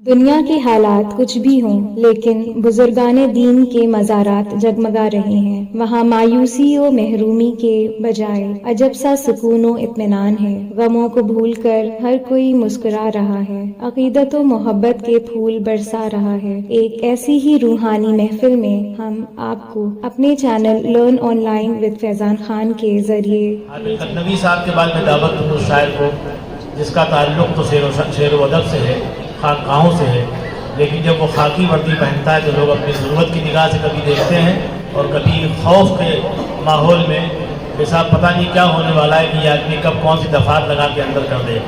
دنیا کے حالات کچھ بھی ہوں لیکن بزرگان دین کے مزارات جگمگا رہے ہیں۔ وہاں مایوسی و محرومی کے بجائے عجب سا سکون و اطمینان ہے۔ غموں کو بھول کر ہر کوئی مسکرا رہا ہے، عقیدت و محبت کے پھول برسا رہا ہے۔ ایک ایسی ہی روحانی محفل میں ہم آپ کو اپنے channel learn online with Faizan Khan کے ذریعے نبی صاحب کے بعد میں دعوت دوں اس شاعر کو جس کا تعلق تو شعر و ادب سے ہے، خانقاہوں سے ہے، لیکن جب وہ خاکی وردی پہنتا ہے تو لوگ اپنی ضرورت کی نگاہ سے کبھی دیکھتے ہیں اور کبھی خوف کے ماحول میں جیسا پتہ نہیں کیا ہونے والا ہے کہ یہ آدمی کب کون سی دفعات لگا کے اندر کر دے۔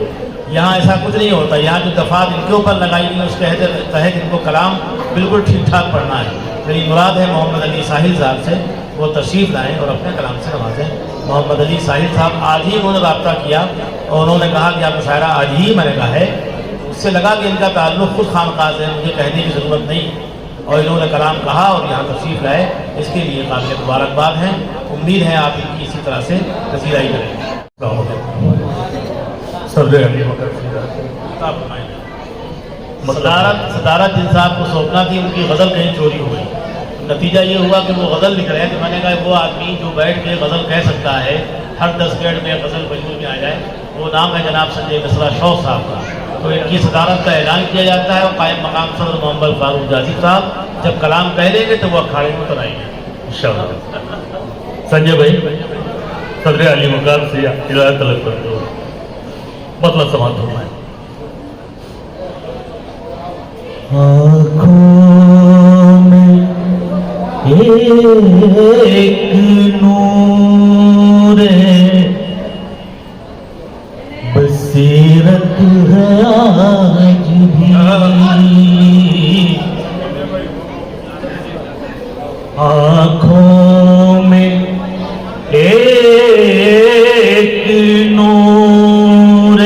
یہاں ایسا کچھ نہیں ہوتا، یہاں جو دفعات ان کے اوپر لگائی گئی اس کے تحت ان کو کلام بالکل ٹھیک ٹھاک پڑھنا ہے۔ میری مراد ہے محمد علی ساحل صاحب سے، وہ تشریف لائیں اور اپنے کلام سے نوازیں۔ محمد علی ساحل صاحب آج ہی انہوں نے رابطہ کیا اور انہوں نے کہا کہ آپ مشاعرہ آج ہی میں نے کہا ہے، اس سے لگا کہ ان کا تعلق خود خانقاہ سے، مجھے کہنے کی ضرورت نہیں، اور انہوں نے کلام کہا اور یہاں تشریف لائے، اس کے لیے قابل مبارکباد ہیں۔ امید ہے آپ ان کی اسی طرح سے پذیرائی کریں گے۔ صدارت جن صاحب کو سونپنا تھی، ان کی غزل کہیں چوری ہو گئی۔ نتیجہ یہ ہوا کہ وہ غزل لکھ رہے ہیں، تو میں نے کہا وہ آدمی جو بیٹھ کے غزل کہہ سکتا ہے، ہر 10 منٹ میں غزل مجموعے میں آ جائے، وہ نام ہے جناب سنجے مصرا شوق صاحب کا۔ تو ان کی صدارت کا اعلان کیا جاتا ہے اور قائم مقام صدر محمد فاروق جازی صاحب جب کلام کہہ دیں گے تو وہ اکھاڑے میں اتر آئیں گے انشاءاللہ۔ سنجے بھائی صدر علی مقام سے ہدایت طلب کرتے ہو، مطلب سماعت فرمائیں۔ آنکھوں میں ایک نور بصیرت ہے آج بھی، آنکھوں میں ایک نور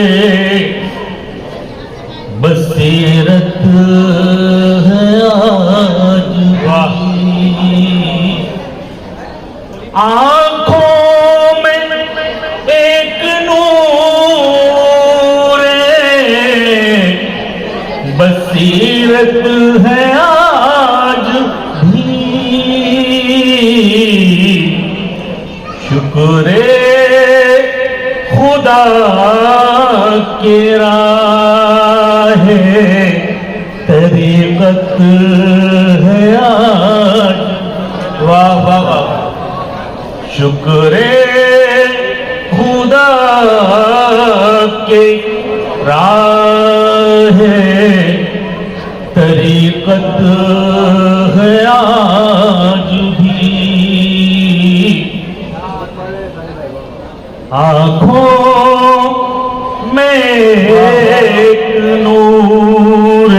بصیرت ہے آج بھی، آنکھوں میں ایک نور بصیرت ہے آج بھی، شکر خدا کی راہ طریقت ہے آج، واہ واہ واہ، شکر خدا کی راہ طریقت ہے آج بھی، آنکھوں میں ایک نور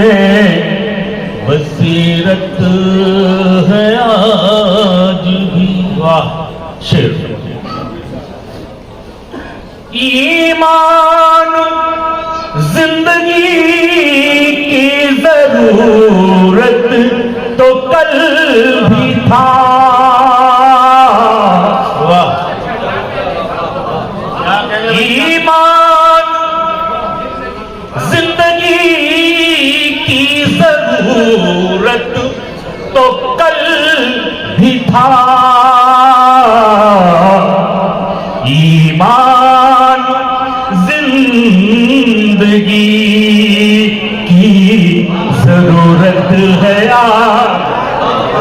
بصیرت ہے آج بھی۔ واہ، شعر ایمان زندگی کی ضرورت تو کل بھی تھا، ایمان زندگی کی ضرورت تو کل بھی تھا، ایمان زندگی کی ضرورت ہے آج،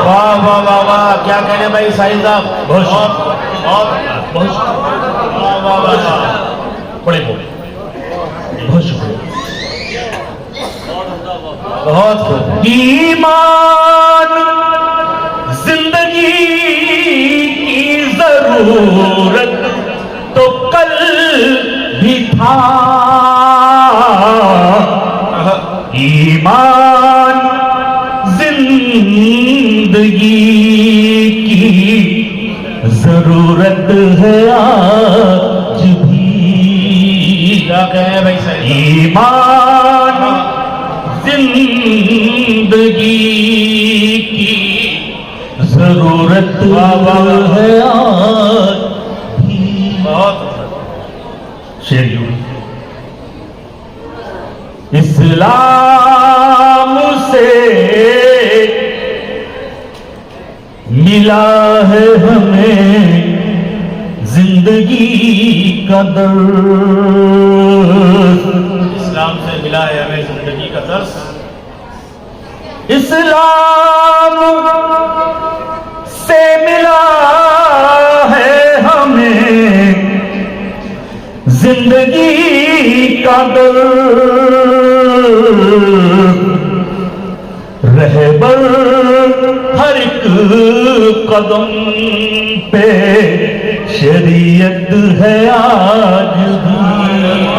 واہ واہ واہ واہ، کیا کہنے بھائی ساحل صاحب، بہت بہت بہت واہ واہ واہ، بڑے بہت شکریہ، بہت خوب۔ ایمان زندگی کی ضرورت تو کل بھی تھا، ایمان زندگی کی ضرورت ہے آج بھی، کیا کہیں بھائی ساحل، ایمان زندگی کی ضرورت ہے آج بھی۔ بہت شعر یوں، اسلام کا درس، اسلام سے ملا ہے ہمیں زندگی کا درس، اسلام سے ملا ہے ہمیں زندگی کا درس، رہبر ہر ایک قدم پہ شریعت ہے آج بھی۔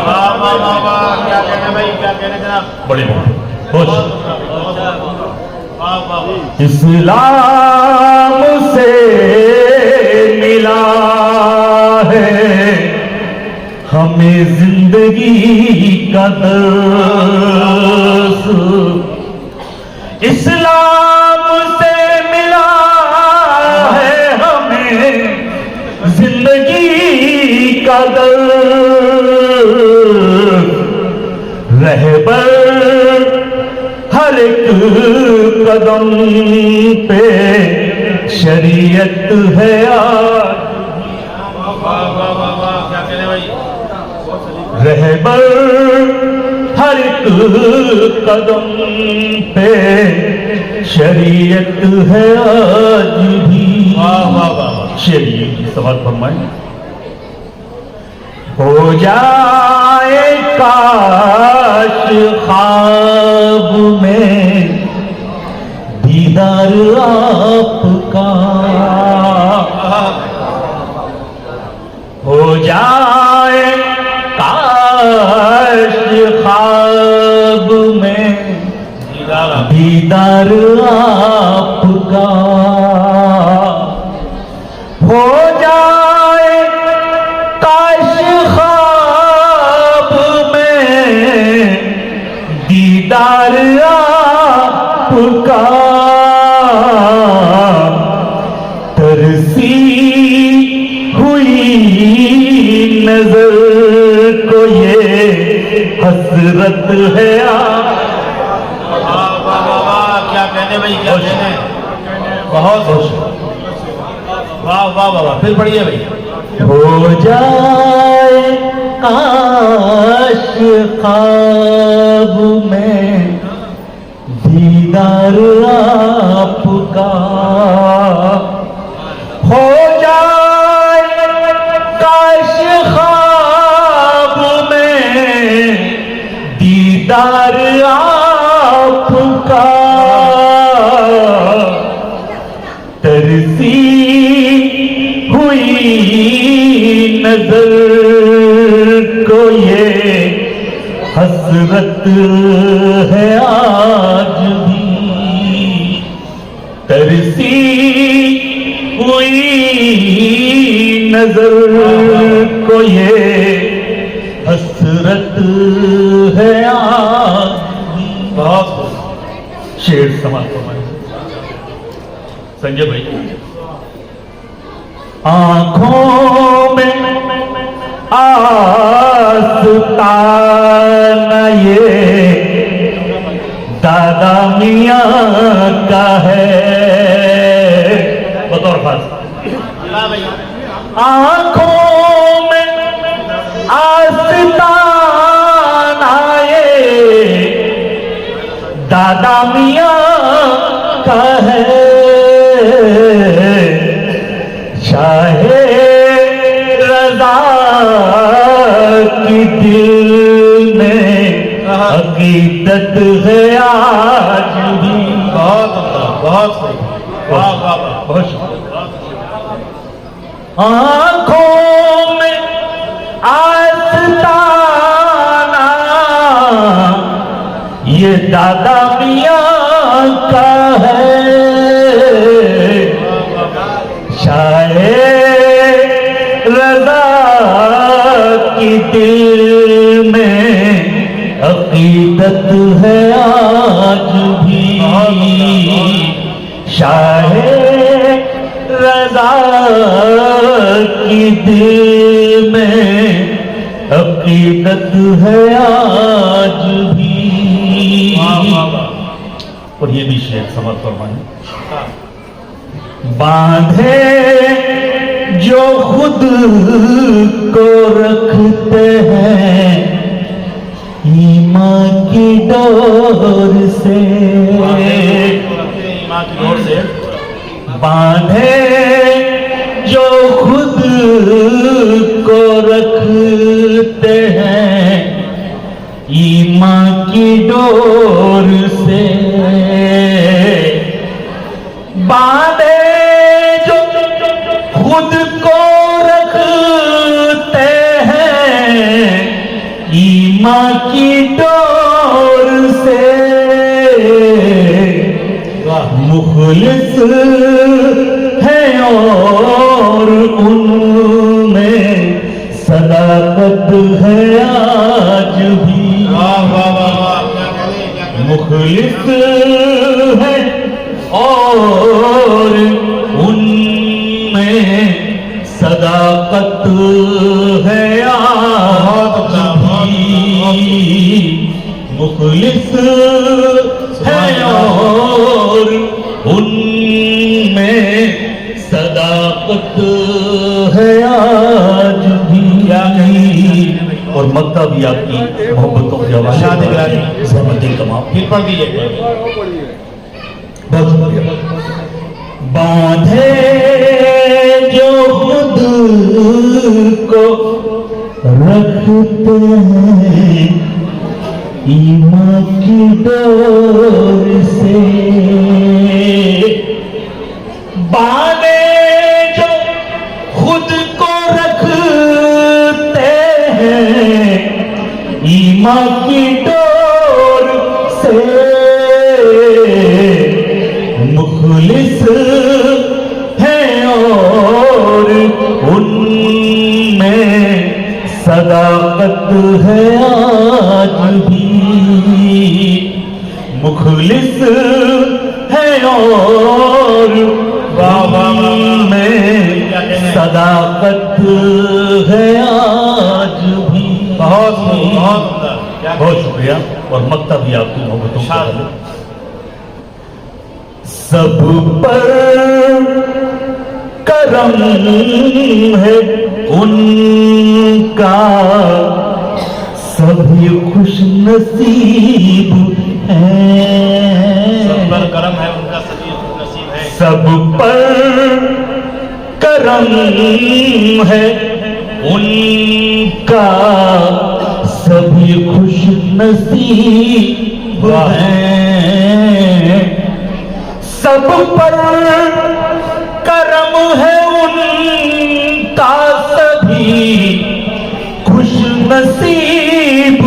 واہ واہ واہ واہ، کیا کہنے بھائی، کیا کہنے جناب، بڑی بات خوش۔ واہ واہ واہ، اسلام سے ملا ہے ہمیں زندگی کا درس، اسلام سے ملا ہے ہمیں زندگی کا درس، رہبر ہر ایک قدم پہ شریعت ہے آج، واہ واہ واہ واہ، کیا کہنے بھائی، رہبر ہر ایک قدم پہ شریعت ہے آج بھی۔ واہ واہ واہ، شریعت کی سوال فرمائیں۔ ہو جائے کاش خواب میں دیدار آپ کا، ہو جائے کاش خواب میں دیدار آپ کا، ہو جائے کاش خواب میں دیدار آپ کا، ترسی ہوئی نظر کو یہ حسرت ہے واہ واہ واہ، کیا کہنے بھائی، کیا کہنے، بہت خوش، واہ واہ واہ، پھر پڑھیے بھائی، ہو جائے کاش خواب میں دیدار آپ کا، ہو جائے کاش خواب میں دیدار آپ کا، ترسی ہوئی نظر کو یہ حسرت ہے آج بھی، ترسی ہوئی نظر کو یہ حسرت ہے آج بھی۔ بہت خوش، شعر سماعت فرمائیں سنجے بھائی۔ آنکھوں میں آستانہ یہ دادا میاں کا ہے، بطور خاص آنکھوں میں آستانہ یہ دادا میاں کا ہے، شاہ رضا کی دل میں عقیدت ہے آج بھی۔ بہت بہت خوش، واہ واہ واہ، بہت شکریہ۔ آنکھوں میں آستانہ یہ دادا میاں کا ہے، شاہ رضا کی دل میں عقیدت ہے آج بھی، شاہ رضا کی دل میں عقیدت ہے آج بھی۔ اور یہ بھی شعر سمجھ فرمائیں۔ باندھے جو خود کو رکھتے ہیں ایمان کی ڈور سے، ایمان کی ڈور سے باندھے جو خود کو رکھتے ہیں ایمان کی ڈور سے، باندھے جو خود کو رکھتے ہیں ایمان کی ڈور سے، مخلص ہے اور ان میں صداقت ہے آج بھی، مخلص ہے اور ان میں صداقت ہے آج بھی، مخلص ہے اور ان میں صداقت ہے آج بھی، اور مکہ بھی آپ کی محبتوں کے حوالے زحمتیں تمام پھر پڑھ دیجیے۔ بہت شکریہ۔ باندھے جو خود کو رکھتے ہیں ایمان کی ڈور سے، باندھے جو خود کو رکھتے ہیں ایمان کی ڈور سے، مخلص ہے اور ان میں صداقت ہے آج بھی، مخلص ہے اور ان میں صداقت ہے آج بھی، بہت شکریہ، اور مکتب بھی آپ کی محبتوں کا سب پر کرم ہے ان کا، سبھی خوش نصیب ہیں، سب پر کرم ہے ان کا، سبھی خوش نصیب ہے، سب پر کرم ہے ان کا، سبھی خوش نصیب ہیں، سب پر کرم ہے ان کا، سبھی خوش نصیب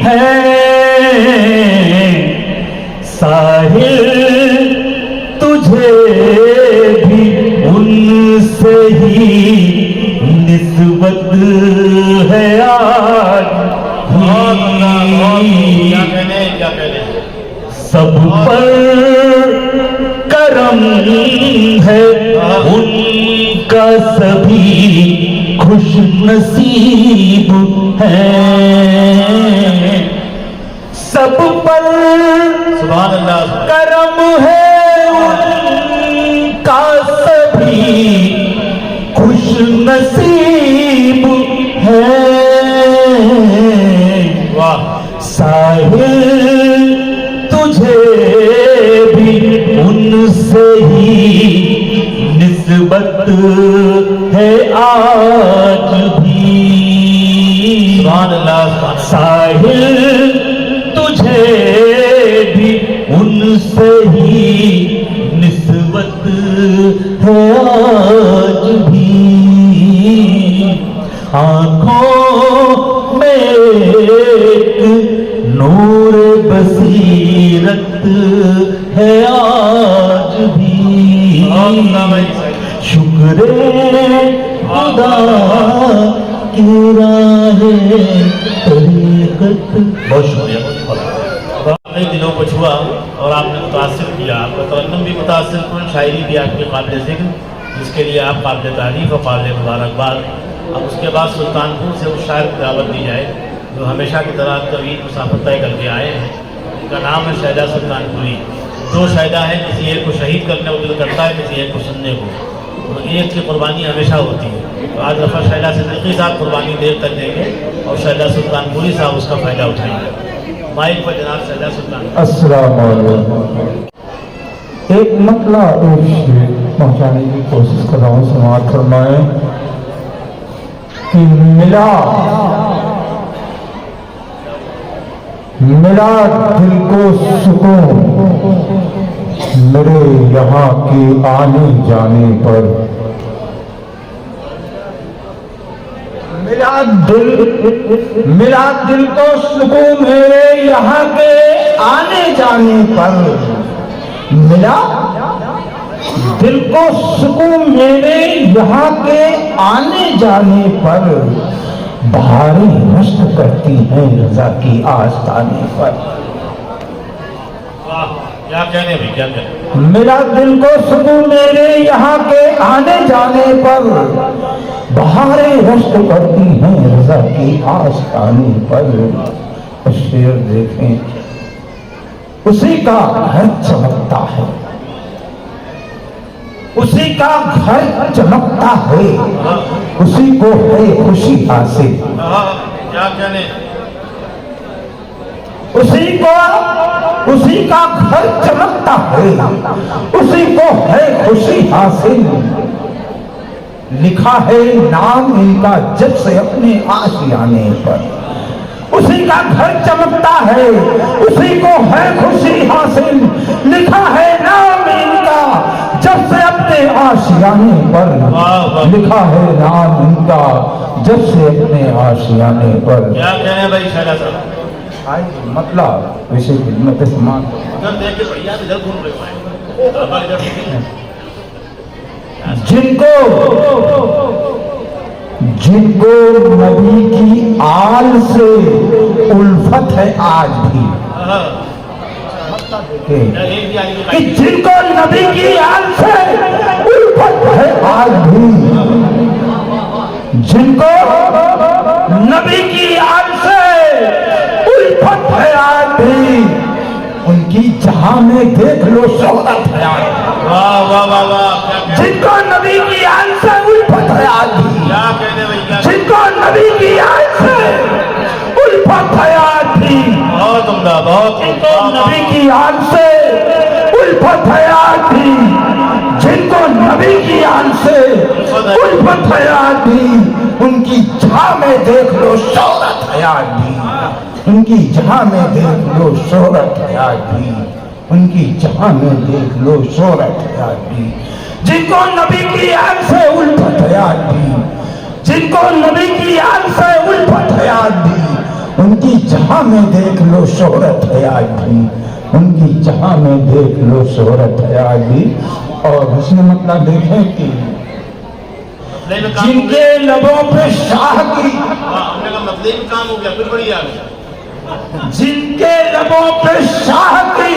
ہیں، ساحل تجھے بھی ان سے ہی نسبت ہے آج بھی، سب پر کرم ہے ان کا، سبھی خوش نصیب ہیں، سب پر سبحان اللہ، کرم ہے ان کا، سبھی خوش نصیب ہیں، واہ، ساحل تجھے بھی ان سے ہی نسبت ہے آج بھی، سبحان اللہ، ساحل تجھے بھی ان سے ہی نسبت ہے آج بھی، آنکھوں میں ایک نور بصیرت ہے آج بھی، شکر خدا کی راہ طریقت، بہت شکریہ، اپنے دلوں کو چھوا اور آپ نے متاثر کیا، آپ کا ترنم بھی متاثر کن، شاعری بھی آپ کی قابل ذکر، جس کے لیے آپ قابل تعریف اور قابل مبارکباد۔ اب اس کے بعد سلطان پور سے اس شاعر کی دعوت دی جائے جو ہمیشہ کی طرح طویل مسافت طے کر کے آئے ہیں، ان کا نام ہے شہدہ سلطان پوری۔ دو شہدہ ہیں، کسی ایک کو شہید کرنے کو دل کرتا ہے، کسی ایک کو سننے کو۔ تو ایک کی قربانی ہمیشہ ہوتی ہے. تو آج ظفر شہلا صدیقی صاحب قربانی دیر تک دیں گے اور شہلا سلطان پوری صاحب اس کا فائدہ اٹھائیں گے. مائک پر جناب شہلا سلطان. السلام علیکم. ایک مطلع ایک شعر پہنچانے کی کوشش کر رہا ہوں. سماعت فرمائیں کہ ملا دل کو سکون میرے یہاں کے آنے جانے پر. ملا دل کو سکون میرے یہاں کے آنے جانے پر. ملا دل کو سکون میرے یہاں کے آنے جانے پر. بہاریں مشق کرتی ہیں رضا کی آستانے پر. کیا کہنے بھائی کیا کہنے. ملا دل کو سکون میرے یہاں کے آنے جانے پر. بہاریں رشک کرتی ہیں رضا کی آستانے پر. شعر دیکھیں اسی کا گھر چمکتا ہے. اسی کا گھر چمکتا ہے. اسی کو ہے خوشی حاصل. کیا کہنے. اسی کا گھر چمکتا ہے. اسی کو ہے خوشی حاصل. لکھا ہے نام ان کا جب سے اپنے آشیانے پر. اسی کا گھر چمکتا ہے. اسی کو ہے خوشی حاصل. لکھا ہے نام ان کا جب سے اپنے آشیانے پر. لکھا ہے نام ان کا جب سے اپنے آشیانے پر. کیا کہنے بھائی شہلا صاحب. مطلب ویسے خدمت سمان ادھر دیکھ کے بھیا ادھر گھوم رہے ہیں. جن کو نبی کی آل سے الفت ہے آج بھی. کہ جن کو نبی کی آل سے الفت ہے آج بھی. جن کو نبی کی آل سے الفت ہے آج بھی. ان کی جہاں میں دیکھ لو شہرت ہے آج بھی. واہ واہ واہ واہ. جن کو نبی کی آل سے الفت ہے آج بھی. کیا کہنے بھائی کیا. جن کو نبی کی آل سے الفت ہے آج بھی. بہت عمدہ بہت. جن کو نبی کی آل سے الفت ہے آج بھی. جن کو نبی کی آل سے الفت ہے آج بھی. ان کی جہاں میں دیکھ لو شہرت ہے آج بھی. ان کی جہاں میں دیکھ لو شہرت ہے آج بھی. ان کی جہاں میں دیکھ لو شہرت ہے آج بھی. جن کو نبی کی آل سے الفت ہے آج بھی. جن کو نبی کی آل سے الفت ہے آج بھی. ان کی جہاں میں دیکھ لو شہرت ہے آج بھی. ان کی جہاں میں دیکھ لو شہرت ہے آج بھی. اور اس نے مطلب دیکھیں کہ جن کے لبوں پہ شاہ کی ہم نے کہا مطلب کام ہو گیا پھر بڑی آ گیا. جن کے لبوں پہ شاہ کی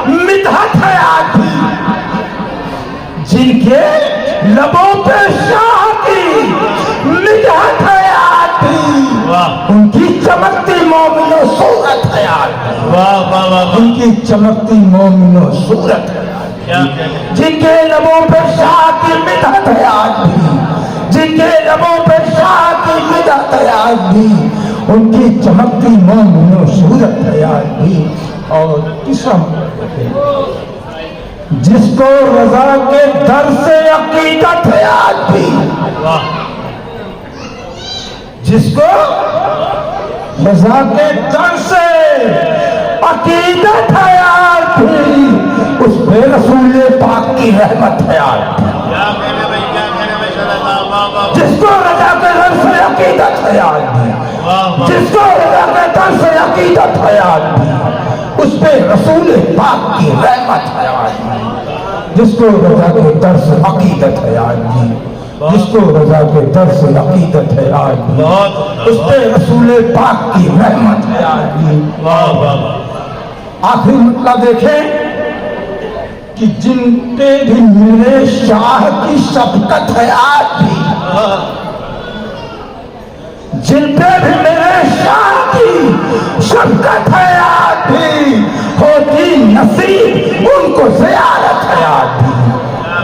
مدحت ہے آج بھی. جن کے لبوں پہ شاہ کی مدحت ہے آج بھی. ان کی چمکتی مومن و صورت ہے آج بھی. واہ واہ واہ. ان کی چمکتی مومن و صورت ہے. جن کے لبوں پہ شاہ کی مدحت ہے آج بھی. جن کے لبوں پہ شاہ کی مدحت ہے آج بھی. ان کی چمکتی مومن و صورت ہے آج بھی. اور تیسرا جس کو رضا کے در سے عقیدت ہے آج بھی. جس کو رضا کے در سے عقیدت ہے آج بھی. اس پہ رسول پاک کی رحمت ہے آج بھی. جس کو رضا کے در سے عقیدت ہے آج بھی. جس کو رضا کے در سے عقیدت ہے آج بھی. اس پہ رسول پاک کی رحمت ہے آج بھی. جس کو رضا کے در سے عقیدت ہے آج بھی. جس کو رضا کے در سے عقیدت ہے آج بھی. اس پہ رسول پاک کی رحمت ہے آج بھی. آخری مطلب دیکھیں کہ جن پہ بھی میرے شاہ کی شفقت ہے آج بھی. جن پہ بھی میرے شاہ کی شفقت ہے آج بھی. ہوتی نصیب ان کو زیارت ہے آج بھی.